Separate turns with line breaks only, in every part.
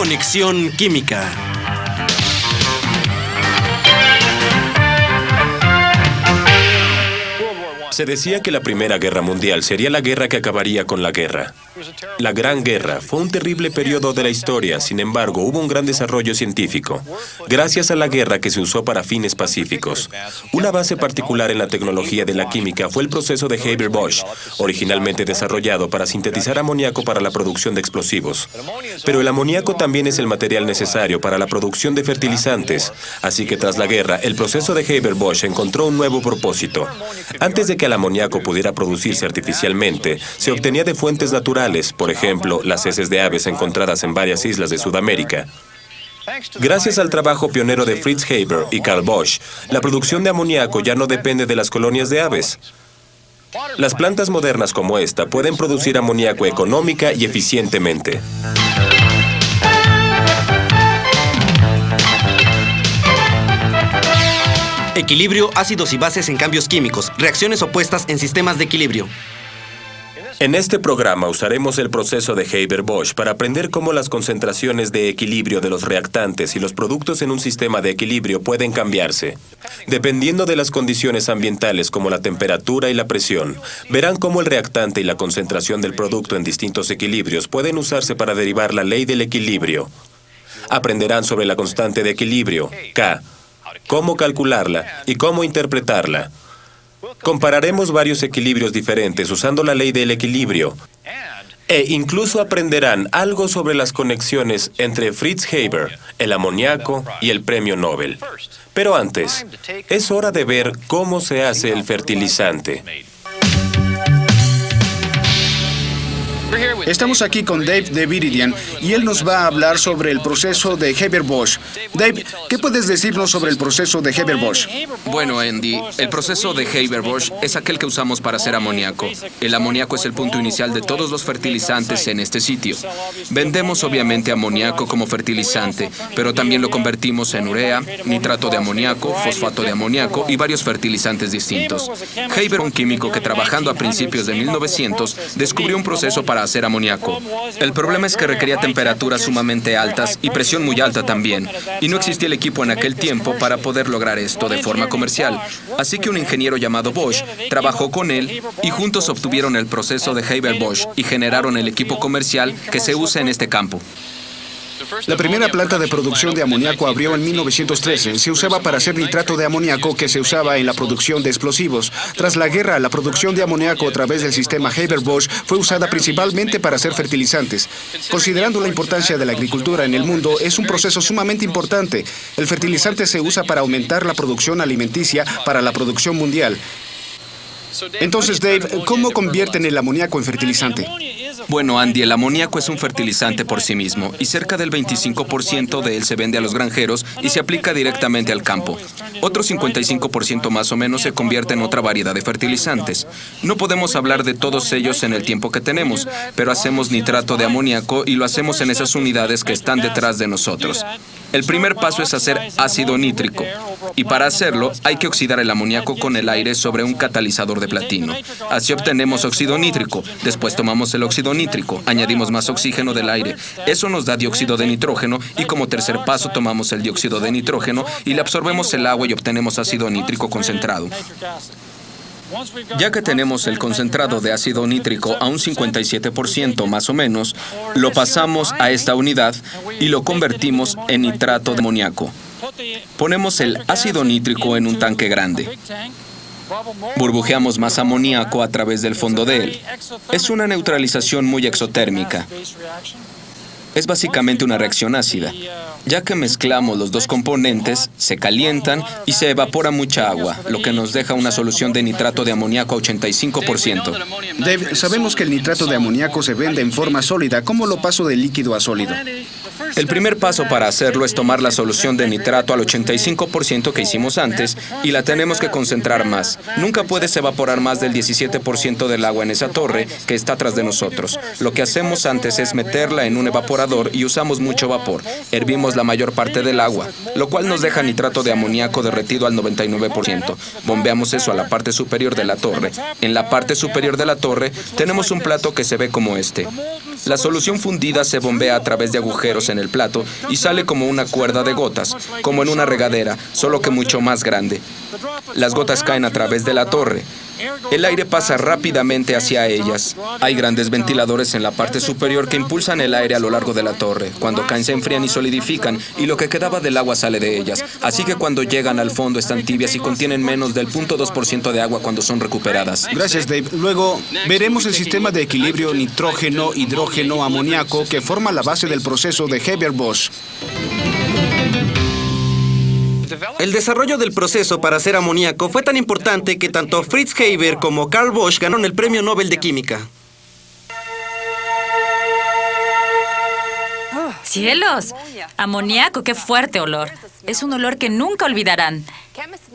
Conexión Química.
Se decía que la Primera Guerra Mundial sería la guerra que acabaría con la guerra. La Gran Guerra fue un terrible periodo de la historia, sin embargo, hubo un gran desarrollo científico, gracias a la guerra que se usó para fines pacíficos. Una base particular en la tecnología de la química fue el proceso de Haber-Bosch, originalmente desarrollado para sintetizar amoníaco para la producción de explosivos. Pero el amoníaco también es el material necesario para la producción de fertilizantes, así que tras la guerra, el proceso de Haber-Bosch encontró un nuevo propósito. Antes de que el amoníaco pudiera producirse artificialmente, se obtenía de fuentes naturales, por ejemplo, las heces de aves encontradas en varias islas de Sudamérica. Gracias al trabajo pionero de Fritz Haber y Carl Bosch, la producción de amoníaco ya no depende de las colonias de aves. Las plantas modernas como esta pueden producir amoníaco económica y eficientemente.
Equilibrio, ácidos y bases en cambios químicos, reacciones opuestas en sistemas de equilibrio.
En este programa usaremos el proceso de Haber-Bosch para aprender cómo las concentraciones de equilibrio de los reactantes y los productos en un sistema de equilibrio pueden cambiarse. Dependiendo de las condiciones ambientales como la temperatura y la presión, verán cómo el reactante y la concentración del producto en distintos equilibrios pueden usarse para derivar la ley del equilibrio. Aprenderán sobre la constante de equilibrio, K, cómo calcularla y cómo interpretarla. Compararemos varios equilibrios diferentes usando la ley del equilibrio. E incluso aprenderán algo sobre las conexiones entre Fritz Haber, el amoníaco y el premio Nobel. Pero antes, es hora de ver cómo se hace el fertilizante.
Estamos aquí con Dave de Viridian y él nos va a hablar sobre el proceso de Haber-Bosch. Dave, ¿qué puedes decirnos sobre el proceso de Haber-Bosch?
Bueno, Andy, el proceso de Haber-Bosch es aquel que usamos para hacer amoníaco. El amoníaco es el punto inicial de todos los fertilizantes en este sitio. Vendemos obviamente amoníaco como fertilizante, pero también lo convertimos en urea, nitrato de amoníaco, fosfato de amoníaco y varios fertilizantes distintos. Haber, un químico que trabajando a principios de 1900, descubrió un proceso para hacer amoníaco. El problema es que requería temperaturas sumamente altas y presión muy alta también, y no existía el equipo en aquel tiempo para poder lograr esto de forma comercial. Así que un ingeniero llamado Bosch trabajó con él y juntos obtuvieron el proceso de Haber-Bosch y generaron el equipo comercial que se usa en este campo.
La primera planta de producción de amoníaco abrió en 1913. Se usaba para hacer nitrato de amoníaco que se usaba en la producción de explosivos. Tras la guerra, la producción de amoníaco a través del sistema Haber-Bosch fue usada principalmente para hacer fertilizantes. Considerando la importancia de la agricultura en el mundo, es un proceso sumamente importante. El fertilizante se usa para aumentar la producción alimenticia para la producción mundial. Entonces, Dave, ¿cómo convierten el amoníaco en fertilizante?
Bueno, Andy, el amoníaco es un fertilizante por sí mismo y cerca del 25% de él se vende a los granjeros y se aplica directamente al campo. Otro 55% más o menos se convierte en otra variedad de fertilizantes. No podemos hablar de todos ellos en el tiempo que tenemos, pero hacemos nitrato de amoníaco y lo hacemos en esas unidades que están detrás de nosotros. El primer paso es hacer ácido nítrico, y para hacerlo hay que oxidar el amoníaco con el aire sobre un catalizador de platino. Así obtenemos óxido nítrico. Después tomamos el óxido nítrico, añadimos más oxígeno del aire. Eso nos da dióxido de nitrógeno y como tercer paso tomamos el dióxido de nitrógeno y le absorbemos el agua y obtenemos ácido nítrico concentrado. Ya que tenemos el concentrado de ácido nítrico a un 57% más o menos, lo pasamos a esta unidad y lo convertimos en nitrato de amoníaco. Ponemos el ácido nítrico en un tanque grande. Burbujeamos más amoníaco a través del fondo de él. Es una neutralización muy exotérmica. Es básicamente una reacción ácida. Ya que mezclamos los dos componentes, se calientan y se evapora mucha agua, lo que nos deja una solución de nitrato de amoníaco a 85%.
Dave, sabemos que el nitrato de amoníaco se vende en forma sólida. ¿Cómo lo paso de líquido a sólido?
El primer paso para hacerlo es tomar la solución de nitrato al 85% que hicimos antes y la tenemos que concentrar más. Nunca puedes evaporar más del 17% del agua en esa torre que está atrás de nosotros. Lo que hacemos antes es meterla en un evaporador y usamos mucho vapor. Hervimos la mayor parte del agua, lo cual nos deja nitrato de amoníaco derretido al 99%. Bombeamos eso a la parte superior de la torre. En la parte superior de la torre tenemos un plato que se ve como este. La solución fundida se bombea a través de agujeros en el plato y sale como una cuerda de gotas, como en una regadera, solo que mucho más grande. Las gotas caen a través de la torre. El aire pasa rápidamente hacia ellas. Hay grandes ventiladores en la parte superior que impulsan el aire a lo largo de la torre. Cuando caen se enfrían y solidifican, y lo que quedaba del agua sale de ellas. Así que cuando llegan al fondo están tibias y contienen menos del 0.2% de agua cuando son recuperadas.
Gracias, Dave. Luego veremos el sistema de equilibrio nitrógeno-hidrógeno-amoníaco que forma la base del proceso de Haber-Bosch.
El desarrollo del proceso para hacer amoníaco fue tan importante que tanto Fritz Haber como Carl Bosch ganaron el Premio Nobel de Química.
¡Cielos! Amoníaco, qué fuerte olor. Es un olor que nunca olvidarán.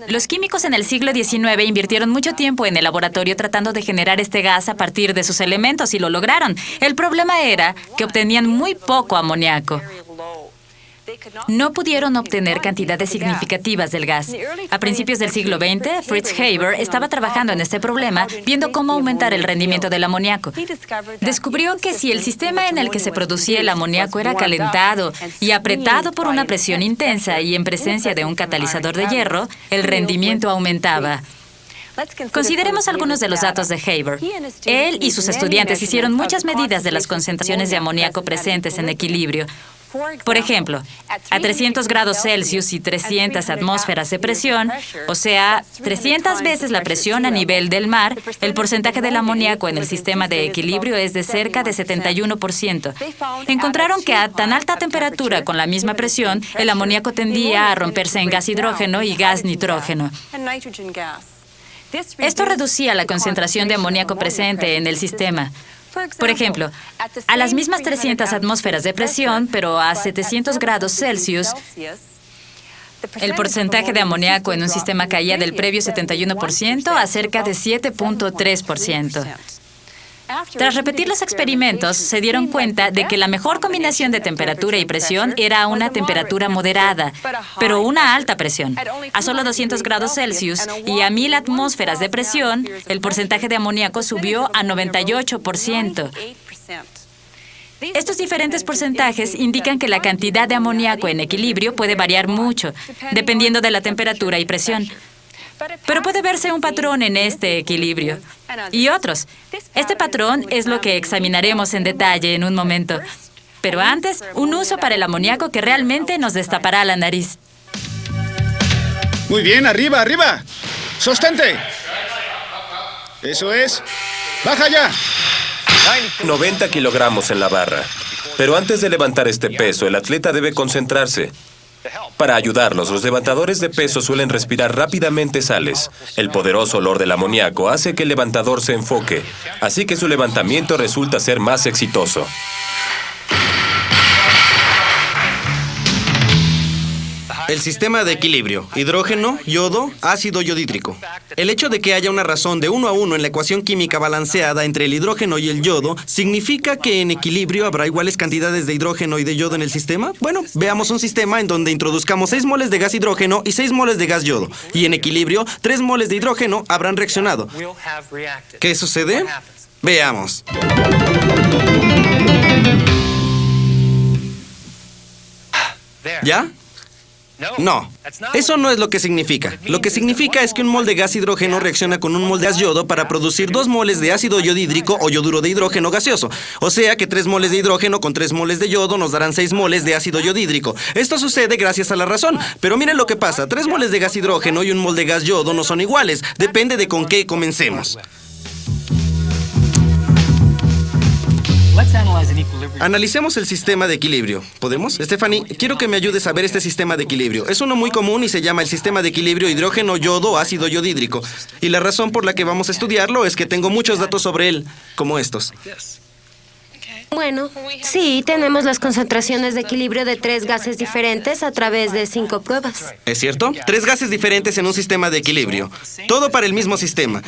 Los químicos en el siglo XIX invirtieron mucho tiempo en el laboratorio tratando de generar este gas a partir de sus elementos y lo lograron. El problema era que obtenían muy poco amoníaco. No pudieron obtener cantidades significativas del gas. A principios del siglo XX, Fritz Haber estaba trabajando en este problema, viendo cómo aumentar el rendimiento del amoníaco. Descubrió que si el sistema en el que se producía el amoníaco era calentado y apretado por una presión intensa y en presencia de un catalizador de hierro, el rendimiento aumentaba. Consideremos algunos de los datos de Haber. Él y sus estudiantes hicieron muchas medidas de las concentraciones de amoníaco presentes en equilibrio. Por ejemplo, a 300 grados Celsius y 300 atmósferas de presión, o sea, 300 veces la presión a nivel del mar, el porcentaje del amoníaco en el sistema de equilibrio es de cerca de 71%. Encontraron que a tan alta temperatura con la misma presión, el amoníaco tendía a romperse en gas hidrógeno y gas nitrógeno. Esto reducía la concentración de amoníaco presente en el sistema. Por ejemplo, a las mismas 300 atmósferas de presión, pero a 700 grados Celsius, el porcentaje de amoníaco en un sistema caía del previo 71% a cerca de 7.3%. Tras repetir los experimentos, se dieron cuenta de que la mejor combinación de temperatura y presión era una temperatura moderada, pero una alta presión. A solo 200 grados Celsius y a 1000 atmósferas de presión, el porcentaje de amoníaco subió a 98%. Estos diferentes porcentajes indican que la cantidad de amoníaco en equilibrio puede variar mucho, dependiendo de la temperatura y presión. Pero puede verse un patrón en este equilibrio. Y otros. Este patrón es lo que examinaremos en detalle en un momento. Pero antes, un uso para el amoníaco que realmente nos destapará la nariz.
Muy bien, arriba, arriba. ¡Sostente! Eso es. ¡Baja ya!
90 kilogramos en la barra. Pero antes de levantar este peso, el atleta debe concentrarse. Para ayudarlos, los levantadores de peso suelen respirar rápidamente sales. El poderoso olor del amoníaco hace que el levantador se enfoque, así que su levantamiento resulta ser más exitoso.
El sistema de equilibrio: hidrógeno, yodo, ácido yodhídrico. El hecho de que haya una razón de 1 a 1 en la ecuación química balanceada entre el hidrógeno y el yodo, ¿significa que en equilibrio habrá iguales cantidades de hidrógeno y de yodo en el sistema? Bueno, veamos un sistema en donde introduzcamos 6 moles de gas hidrógeno y 6 moles de gas yodo. Y en equilibrio, 3 moles de hidrógeno habrán reaccionado. ¿Qué sucede? Veamos. ¿Ya? No, eso no es lo que significa. Lo que significa es que un mol de gas hidrógeno reacciona con un mol de gas yodo para producir 2 moles de ácido yodhídrico o yoduro de hidrógeno gaseoso. O sea que 3 moles de hidrógeno con 3 moles de yodo nos darán 6 moles de ácido yodhídrico. Esto sucede gracias a la razón. Pero miren lo que pasa. 3 moles de gas hidrógeno y un mol de gas yodo no son iguales. Depende de con qué comencemos. Analicemos el sistema de equilibrio. ¿Podemos? Stephanie, quiero que me ayudes a ver este sistema de equilibrio. Es uno muy común y se llama el sistema de equilibrio hidrógeno-yodo-ácido yodhídrico. Y la razón por la que vamos a estudiarlo es que tengo muchos datos sobre él, como estos.
Bueno, sí, tenemos las concentraciones de equilibrio de 3 gases diferentes a través de 5 pruebas.
¿Es cierto? 3 gases diferentes en un sistema de equilibrio. Todo para el mismo sistema.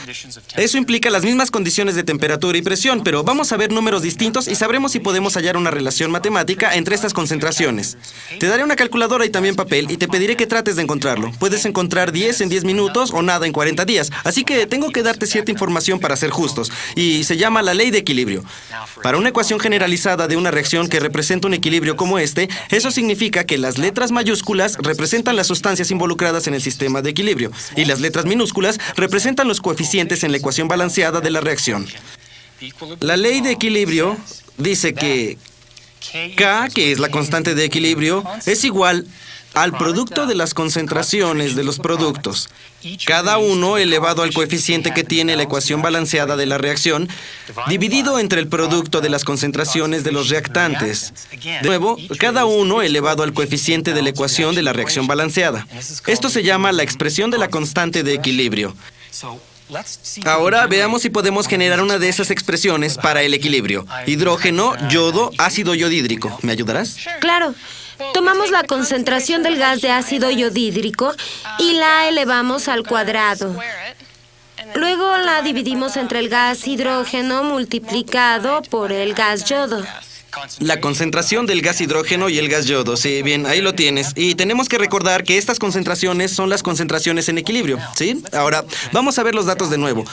Eso implica las mismas condiciones de temperatura y presión, pero vamos a ver números distintos y sabremos si podemos hallar una relación matemática entre estas concentraciones. Te daré una calculadora y también papel y te pediré que trates de encontrarlo. Puedes encontrar 10 en 10 minutos o nada en 40 días, así que tengo que darte cierta información para ser justos. Y se llama la ley de equilibrio. Para una ecuación general generalizada de una reacción que representa un equilibrio como este, eso significa que las letras mayúsculas representan las sustancias involucradas en el sistema de equilibrio y las letras minúsculas representan los coeficientes en la ecuación balanceada de la reacción. La ley de equilibrio dice que K, que es la constante de equilibrio, es igual al producto de las concentraciones de los productos, cada uno elevado al coeficiente que tiene la ecuación balanceada de la reacción, dividido entre el producto de las concentraciones de los reactantes. De nuevo, cada uno elevado al coeficiente de la ecuación de la reacción balanceada. Esto se llama la expresión de la constante de equilibrio. Ahora veamos si podemos generar una de esas expresiones para el equilibrio. Hidrógeno, yodo, ácido yodhídrico. ¿Me ayudarás?
Claro. Tomamos la concentración del gas de ácido yodhídrico y la elevamos al cuadrado. Luego la dividimos entre el gas hidrógeno multiplicado por el gas yodo.
La concentración del gas hidrógeno y el gas yodo. Sí, bien, ahí lo tienes. Y tenemos que recordar que estas concentraciones son las concentraciones en equilibrio, ¿sí? Ahora, vamos a ver los datos de nuevo.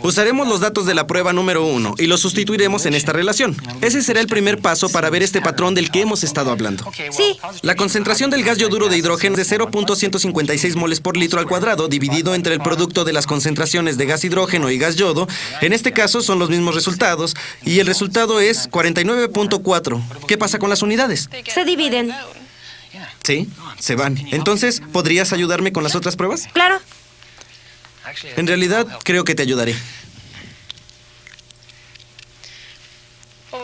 Usaremos los datos de la prueba número 1 y los sustituiremos en esta relación. Ese será el primer paso para ver este patrón del que hemos estado hablando.
Sí.
La concentración del gas yoduro de hidrógeno es de 0.156 moles por litro al cuadrado, dividido entre el producto de las concentraciones de gas hidrógeno y gas yodo. En este caso son los mismos resultados, y el resultado es 49.4. ¿Qué pasa con las unidades?
Se dividen.
Sí, se van. Entonces, ¿podrías ayudarme con las otras pruebas?
Claro.
En realidad, creo que te ayudaré.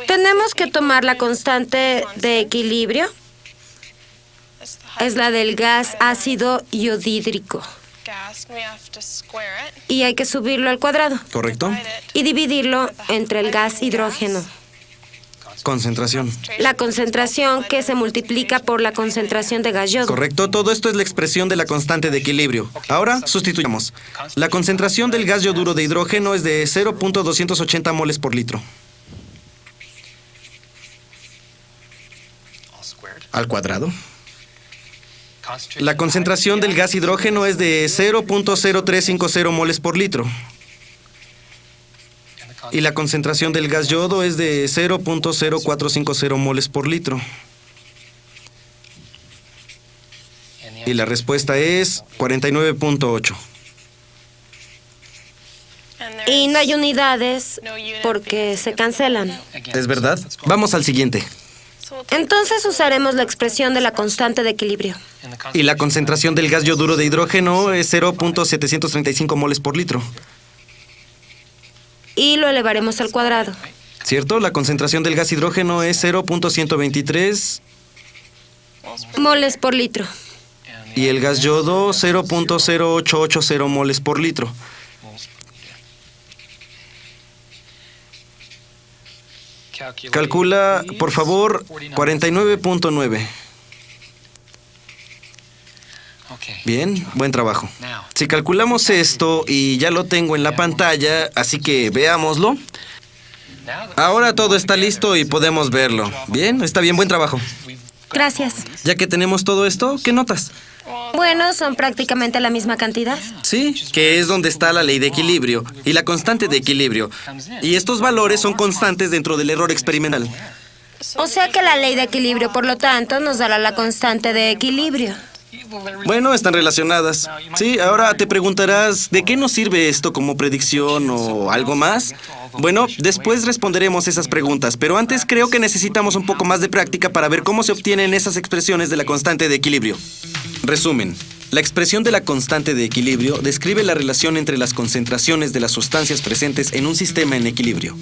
Tenemos que tomar la constante de equilibrio. Es la del gas ácido yodhídrico. Y hay que subirlo al cuadrado.
¿Correcto?
Y dividirlo entre el gas hidrógeno.
Concentración.
La concentración que se multiplica por la concentración de gas yodo.
Correcto, todo esto es la expresión de la constante de equilibrio. Ahora sustituyamos. La concentración del gas yoduro de hidrógeno es de 0.280 moles por litro. Al cuadrado. La concentración del gas hidrógeno es de 0.0350 moles por litro. Y la concentración del gas yodo es de 0.0450 moles por litro. Y la respuesta es 49.8.
Y no hay unidades porque se cancelan.
¿Es verdad? Vamos al siguiente.
Entonces usaremos la expresión de la constante de equilibrio.
Y la concentración del gas yoduro de hidrógeno es 0.735 moles por litro.
Y lo elevaremos al cuadrado.
¿Cierto? La concentración del gas hidrógeno es 0.123
moles por litro.
y el gas yodo 0.0880 moles por litro. Calcula, por favor, 49.9. Bien, buen trabajo. Si calculamos esto y ya lo tengo en la pantalla, así que veámoslo. Ahora todo está listo y podemos verlo. Bien, está bien, buen trabajo.
Gracias.
Ya que tenemos todo esto, ¿qué notas?
Bueno, son prácticamente la misma cantidad.
Sí, que es donde está la ley de equilibrio y la constante de equilibrio. Y estos valores son constantes dentro del error experimental.
O sea que la ley de equilibrio, por lo tanto, nos dará la constante de equilibrio.
Bueno, están relacionadas. Sí, ahora te preguntarás, ¿de qué nos sirve esto como predicción o algo más? Bueno, después responderemos esas preguntas, pero antes creo que necesitamos un poco más de práctica para ver cómo se obtienen esas expresiones de la constante de equilibrio. Resumen. La expresión de la constante de equilibrio describe la relación entre las concentraciones de las sustancias presentes en un sistema en equilibrio.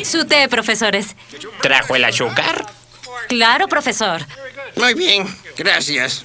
Su té, profesores.
¿Trajo el azúcar?
Claro, profesor.
Muy bien, gracias.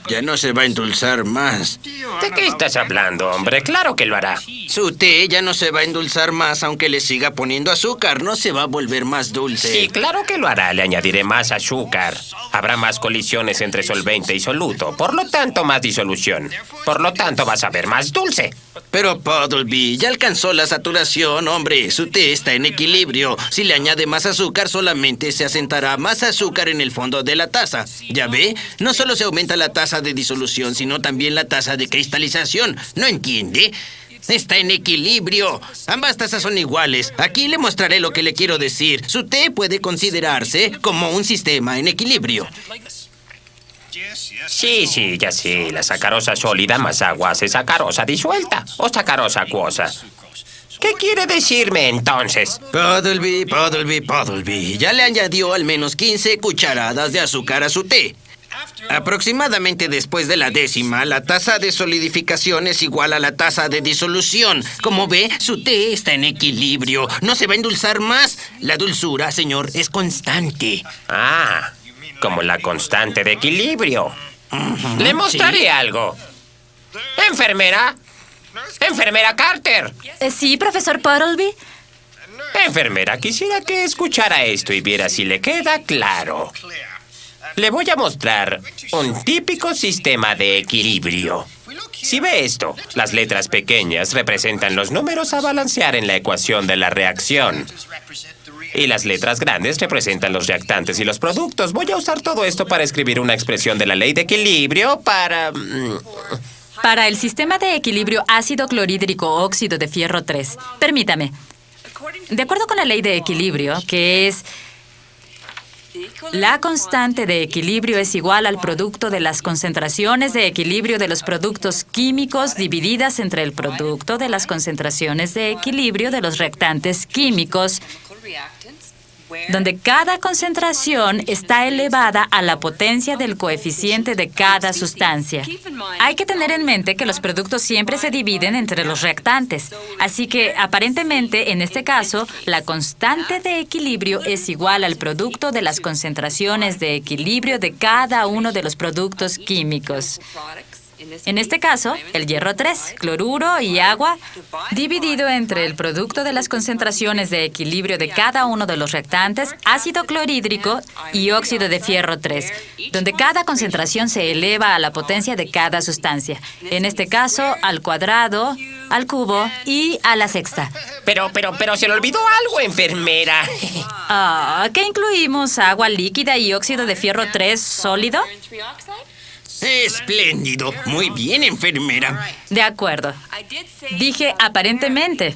Ya no se va a endulzar más.
¿De qué estás hablando, hombre? Claro que lo hará.
Su té ya no se va a endulzar más, aunque le siga poniendo azúcar. No se va a volver más dulce.
Sí, claro que lo hará. Le añadiré más azúcar. Habrá más colisiones entre solvente y soluto, por lo tanto más disolución. Por lo tanto vas a ver más dulce.
Pero Puddleby ya alcanzó la saturación, hombre. Su té está en equilibrio. Si le añade más azúcar, solamente se asentará más azúcar en el fondo de la taza. ¿Ya ve? No solo se aumenta la tasa de disolución, sino también la tasa de cristalización. ¿No entiende? Está en equilibrio. Ambas tazas son iguales. Aquí le mostraré lo que le quiero decir. Su té puede considerarse como un sistema en equilibrio.
Sí, ya sé. La sacarosa sólida más agua hace sacarosa disuelta o sacarosa acuosa. ¿Qué quiere decirme entonces?
Puddleby. Ya le añadió al menos 15 cucharadas de azúcar a su té. Aproximadamente después de la 10ª, la tasa de solidificación es igual a la tasa de disolución. Como ve, su té está en equilibrio. No se va a endulzar más. La dulzura, señor, es constante.
Ah, como la constante de equilibrio. Le mostraré algo. Enfermera. Enfermera Carter.
Sí, profesor Puddleby.
Enfermera, quisiera que escuchara esto y viera si le queda claro. Le voy a mostrar un típico sistema de equilibrio. Si ve esto, las letras pequeñas representan los números a balancear en la ecuación de la reacción. Y las letras grandes representan los reactantes y los productos. Voy a usar todo esto para escribir una expresión de la ley de equilibrio para...
Para el sistema de equilibrio ácido clorhídrico óxido de fierro 3. Permítame. De acuerdo con la ley de equilibrio, que es... La constante de equilibrio es igual al producto de las concentraciones de equilibrio de los productos químicos divididas entre el producto de las concentraciones de equilibrio de los reactantes químicos, donde cada concentración está elevada a la potencia del coeficiente de cada sustancia. Hay que tener en mente que los productos siempre se dividen entre los reactantes, así que aparentemente en este caso la constante de equilibrio es igual al producto de las concentraciones de equilibrio de cada uno de los productos químicos. En este caso, el hierro 3, cloruro y agua, dividido entre el producto de las concentraciones de equilibrio de cada uno de los reactantes, ácido clorhídrico y óxido de fierro 3, donde cada concentración se eleva a la potencia de cada sustancia. En este caso, al cuadrado, al cubo y a la sexta.
Pero se le olvidó algo, enfermera.
¿Qué incluimos? ¿Agua líquida y óxido de fierro 3 sólido?
Espléndido. Muy bien, enfermera.
De acuerdo. Dije aparentemente.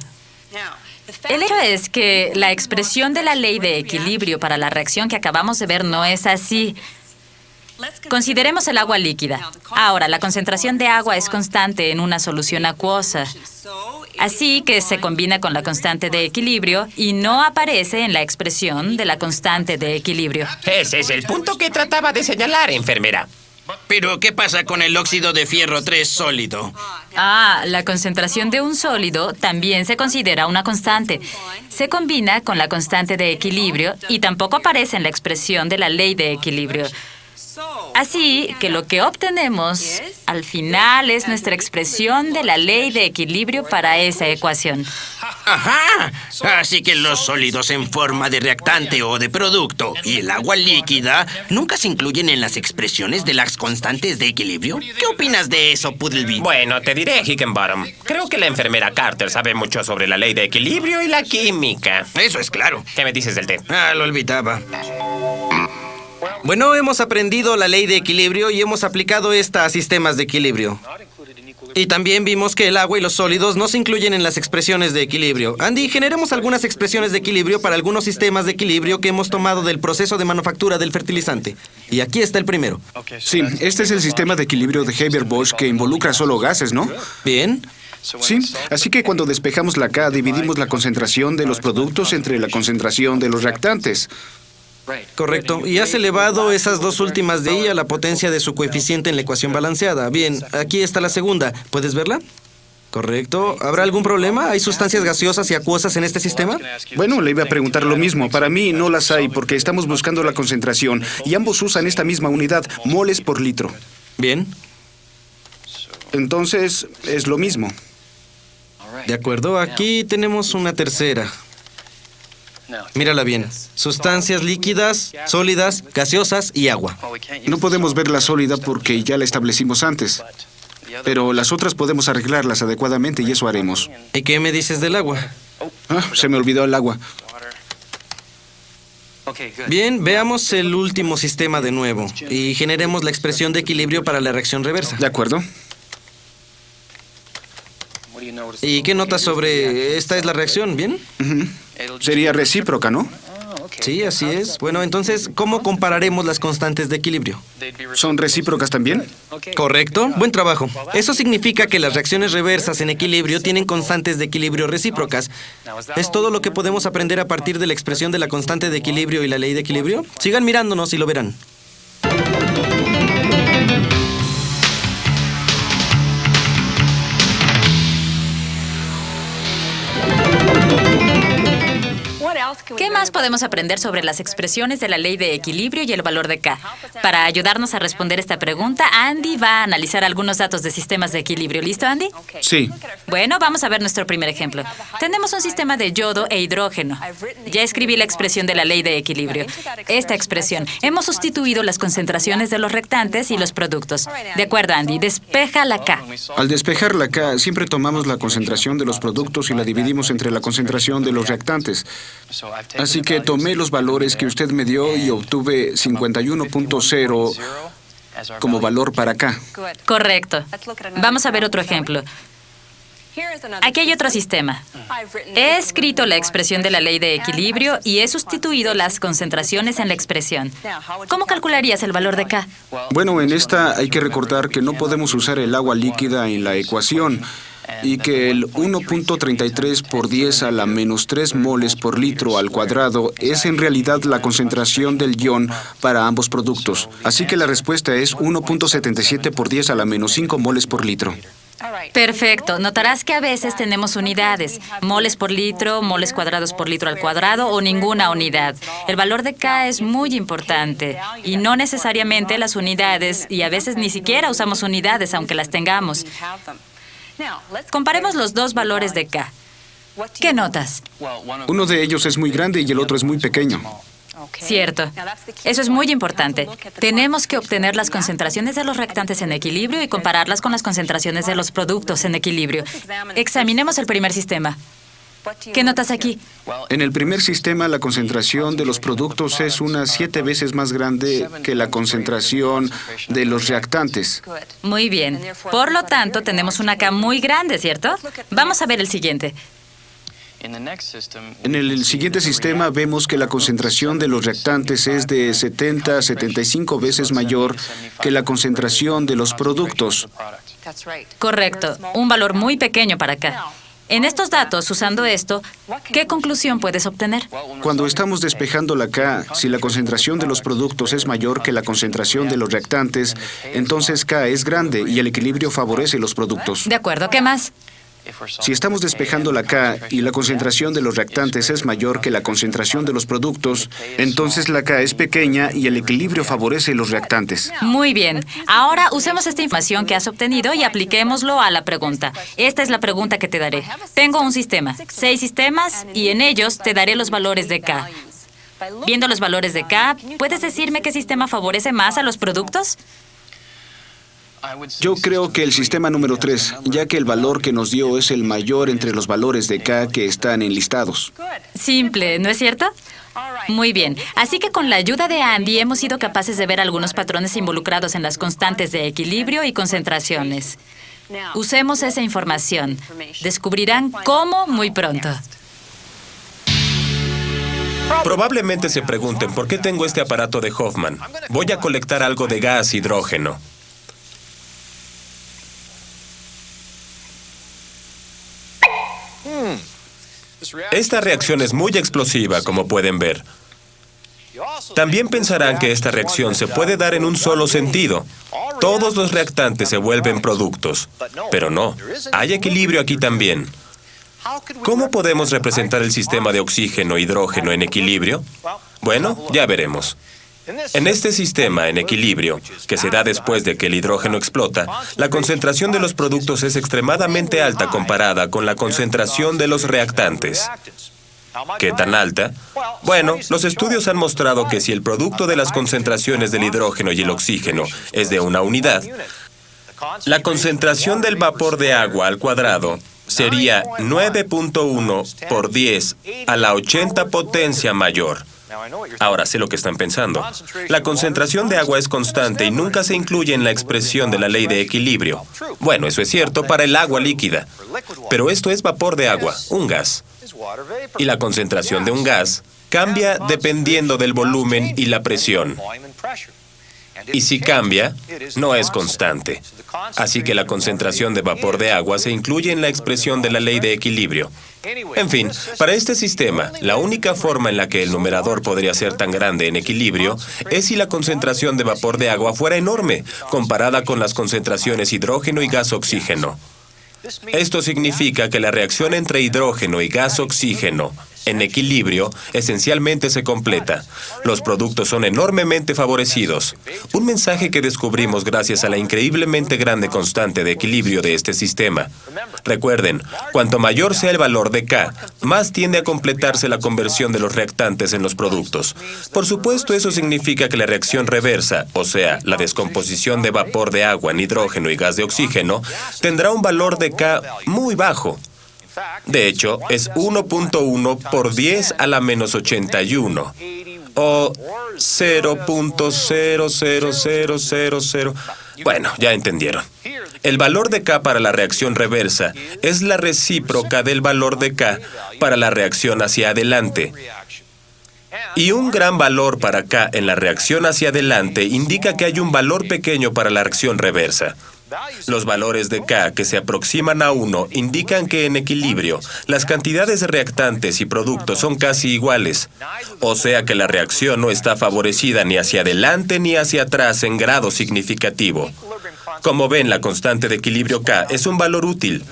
El hecho es que la expresión de la ley de equilibrio para la reacción que acabamos de ver no es así. Consideremos el agua líquida. Ahora, la concentración de agua es constante en una solución acuosa. Así que se combina con la constante de equilibrio y no aparece en la expresión de la constante de equilibrio.
Ese es el punto que trataba de señalar, enfermera.
Pero, ¿qué pasa con el óxido de fierro 3 sólido?
La concentración de un sólido también se considera una constante. Se combina con la constante de equilibrio y tampoco aparece en la expresión de la ley de equilibrio. Así que lo que obtenemos al final es nuestra expresión de la ley de equilibrio para esa ecuación.
¡Ajá! Así que los sólidos en forma de reactante o de producto y el agua líquida nunca se incluyen en las expresiones de las constantes de equilibrio. ¿Qué opinas de eso, Puddleby?
Bueno, te diré, Higginbottom. Creo que la enfermera Carter sabe mucho sobre la ley de equilibrio y la química.
Eso es claro.
¿Qué me dices del té?
Lo olvidaba.
Bueno, hemos aprendido la ley de equilibrio y hemos aplicado esta a sistemas de equilibrio. Y también vimos que el agua y los sólidos no se incluyen en las expresiones de equilibrio. Andy, generemos algunas expresiones de equilibrio para algunos sistemas de equilibrio que hemos tomado del proceso de manufactura del fertilizante. Y aquí está el primero.
Sí, este es el sistema de equilibrio de Haber-Bosch que involucra solo gases, ¿no?
Bien.
Sí, así que cuando despejamos la K, dividimos la concentración de los productos entre la concentración de los reactantes.
Correcto. Y has elevado esas dos últimas de I a la potencia de su coeficiente en la ecuación balanceada. Bien, aquí está la segunda. ¿Puedes verla? Correcto. ¿Habrá algún problema? ¿Hay sustancias gaseosas y acuosas en este sistema?
Bueno, le iba a preguntar lo mismo. Para mí no las hay porque estamos buscando la concentración y ambos usan esta misma unidad, moles por litro.
Bien.
Entonces, es lo mismo.
De acuerdo. Aquí tenemos una tercera. Mírala bien. Sustancias líquidas, sólidas, gaseosas y agua.
No podemos ver la sólida porque ya la establecimos antes. Pero las otras podemos arreglarlas adecuadamente y eso haremos.
¿Y qué me dices del agua?
Se me olvidó el agua.
Bien, veamos el último sistema de nuevo y generemos la expresión de equilibrio para la reacción reversa.
¿De acuerdo?
¿Y qué notas sobre esta es la reacción? ¿Bien?
Sería recíproca, ¿no?
Sí, así es. Bueno, entonces, ¿cómo compararemos las constantes de equilibrio?
¿Son recíprocas también?
Correcto. Buen trabajo. Eso significa que las reacciones reversas en equilibrio tienen constantes de equilibrio recíprocas. ¿Es todo lo que podemos aprender a partir de la expresión de la constante de equilibrio y la ley de equilibrio? Sigan mirándonos y lo verán.
¿Qué más podemos aprender sobre las expresiones de la ley de equilibrio y el valor de K? Para ayudarnos a responder esta pregunta, Andy va a analizar algunos datos de sistemas de equilibrio. ¿Listo, Andy?
Sí.
Bueno, vamos a ver nuestro primer ejemplo. Tenemos un sistema de yodo e hidrógeno. Ya escribí la expresión de la ley de equilibrio. Esta expresión, hemos sustituido las concentraciones de los reactantes y los productos. De acuerdo, Andy, despeja la K.
Al despejar la K, siempre tomamos la concentración de los productos y la dividimos entre la concentración de los reactantes. Así que tomé los valores que usted me dio y obtuve 51.0 como valor para K.
Correcto. Vamos a ver otro ejemplo. Aquí hay otro sistema. He escrito la expresión de la ley de equilibrio y he sustituido las concentraciones en la expresión. ¿Cómo calcularías el valor de K?
Bueno, en esta hay que recordar que no podemos usar el agua líquida en la ecuación y que el 1.33 por 10 a la menos 3 moles por litro al cuadrado es en realidad la concentración del ion para ambos productos. Así que la respuesta es 1.77 por 10 a la menos 5 moles por litro.
Perfecto. Notarás que a veces tenemos unidades, moles por litro, moles cuadrados por litro al cuadrado o ninguna unidad. El valor de K es muy importante y no necesariamente las unidades y a veces ni siquiera usamos unidades aunque las tengamos. Comparemos los dos valores de K. ¿Qué notas?
Uno de ellos es muy grande y el otro es muy pequeño.
Cierto. Eso es muy importante. Tenemos que obtener las concentraciones de los reactantes en equilibrio y compararlas con las concentraciones de los productos en equilibrio. Examinemos el primer sistema. ¿Qué notas aquí?
En el primer sistema, la concentración de los productos es unas 7 veces más grande que la concentración de los reactantes.
Muy bien. Por lo tanto, tenemos una K muy grande, ¿cierto? Vamos a ver el siguiente.
En el siguiente sistema vemos que la concentración de los reactantes es de 70 a 75 veces mayor que la concentración de los productos.
Correcto. Un valor muy pequeño para K. En estos datos, usando esto, ¿qué conclusión puedes obtener?
Cuando estamos despejando la K, si la concentración de los productos es mayor que la concentración de los reactantes, entonces K es grande y el equilibrio favorece los productos.
De acuerdo, ¿qué más?
Si estamos despejando la K y la concentración de los reactantes es mayor que la concentración de los productos, entonces la K es pequeña y el equilibrio favorece los reactantes.
Muy bien. Ahora usemos esta información que has obtenido y apliquémoslo a la pregunta. Esta es la pregunta que te daré. Tengo un sistema, 6 sistemas, y en ellos te daré los valores de K. Viendo los valores de K, ¿puedes decirme qué sistema favorece más a los productos?
Yo creo que el sistema número 3, ya que el valor que nos dio es el mayor entre los valores de K que están enlistados.
Simple, ¿no es cierto? Muy bien. Así que con la ayuda de Andy hemos sido capaces de ver algunos patrones involucrados en las constantes de equilibrio y concentraciones. Usemos esa información. Descubrirán cómo muy pronto.
Probablemente se pregunten por qué tengo este aparato de Hoffman. Voy a colectar algo de gas hidrógeno. Esta reacción es muy explosiva, como pueden ver. También pensarán que esta reacción se puede dar en un solo sentido. Todos los reactantes se vuelven productos. Pero no, hay equilibrio aquí también. ¿Cómo podemos representar el sistema de oxígeno-hidrógeno en equilibrio? Bueno, ya veremos. En este sistema en equilibrio, que se da después de que el hidrógeno explota, la concentración de los productos es extremadamente alta comparada con la concentración de los reactantes. ¿Qué tan alta? Bueno, los estudios han mostrado que si el producto de las concentraciones del hidrógeno y el oxígeno es de una unidad, la concentración del vapor de agua al cuadrado sería 9.1 por 10 a la 80 potencia mayor. Ahora sé lo que están pensando. La concentración de agua es constante y nunca se incluye en la expresión de la ley de equilibrio. Bueno, eso es cierto para el agua líquida. Pero esto es vapor de agua, un gas. Y la concentración de un gas cambia dependiendo del volumen y la presión. Y si cambia, no es constante. Así que la concentración de vapor de agua se incluye en la expresión de la ley de equilibrio. En fin, para este sistema, la única forma en la que el numerador podría ser tan grande en equilibrio es si la concentración de vapor de agua fuera enorme, comparada con las concentraciones hidrógeno y gas oxígeno. Esto significa que la reacción entre hidrógeno y gas oxígeno en equilibrio esencialmente se completa. Los productos son enormemente favorecidos. Un mensaje que descubrimos gracias a la increíblemente grande constante de equilibrio de este sistema. Recuerden, cuanto mayor sea el valor de K, más tiende a completarse la conversión de los reactantes en los productos. Por supuesto, eso significa que la reacción reversa, o sea, la descomposición de vapor de agua en hidrógeno y gas de oxígeno, tendrá un valor de K muy bajo. De hecho, es 1.1 por 10 a la menos 81, o 0.00000. Bueno, ya entendieron. El valor de K para la reacción reversa es la recíproca del valor de K para la reacción hacia adelante. Y un gran valor para K en la reacción hacia adelante indica que hay un valor pequeño para la reacción reversa. Los valores de K que se aproximan a 1 indican que en equilibrio, las cantidades de reactantes y productos son casi iguales. O sea que la reacción no está favorecida ni hacia adelante ni hacia atrás en grado significativo. Como ven, la constante de equilibrio K es un valor útil.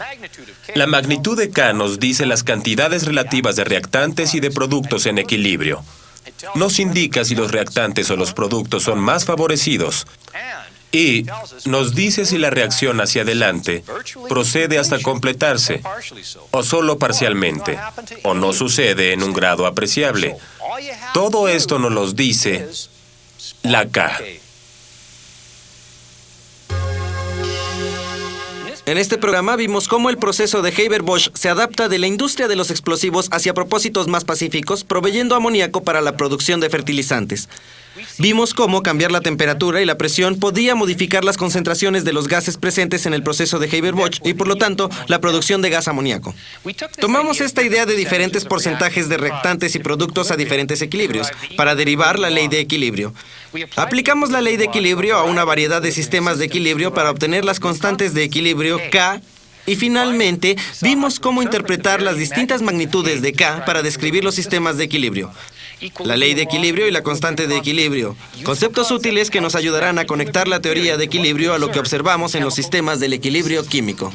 La magnitud de K nos dice las cantidades relativas de reactantes y de productos en equilibrio. Nos indica si los reactantes o los productos son más favorecidos. Y nos dice si la reacción hacia adelante procede hasta completarse, o solo parcialmente, o no sucede en un grado apreciable. Todo esto nos lo dice la K.
En este programa vimos cómo el proceso de Haber-Bosch se adapta de la industria de los explosivos hacia propósitos más pacíficos, proveyendo amoníaco para la producción de fertilizantes. Vimos cómo cambiar la temperatura y la presión podía modificar las concentraciones de los gases presentes en el proceso de Haber-Bosch y, por lo tanto, la producción de gas amoníaco. Tomamos esta idea de diferentes porcentajes de reactantes y productos a diferentes equilibrios para derivar la ley de equilibrio. Aplicamos la ley de equilibrio a una variedad de sistemas de equilibrio para obtener las constantes de equilibrio K. Y finalmente, vimos cómo interpretar las distintas magnitudes de K para describir los sistemas de equilibrio. La ley de equilibrio y la constante de equilibrio. Conceptos útiles que nos ayudarán a conectar la teoría de equilibrio a lo que observamos en los sistemas del equilibrio químico.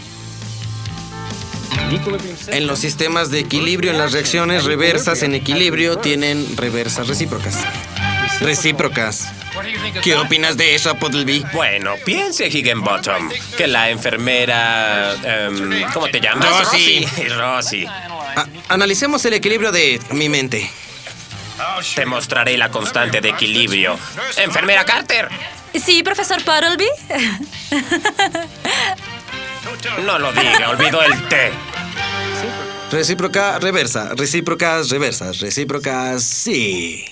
En los sistemas de equilibrio, en las reacciones reversas en equilibrio tienen reversas recíprocas. Recíprocas. ¿Qué opinas de eso, Puddleby?
Bueno, piense, Higginbottom, que la enfermera... ¿cómo te llamas?
Rosie.
Rosie.
Analicemos el equilibrio de mi mente.
Te mostraré la constante de equilibrio. Enfermera Carter.
Sí, profesor Puddleby.
No lo diga, olvidó el té.
Recíproca, reversa. Recíprocas, reversas. Recíprocas, sí.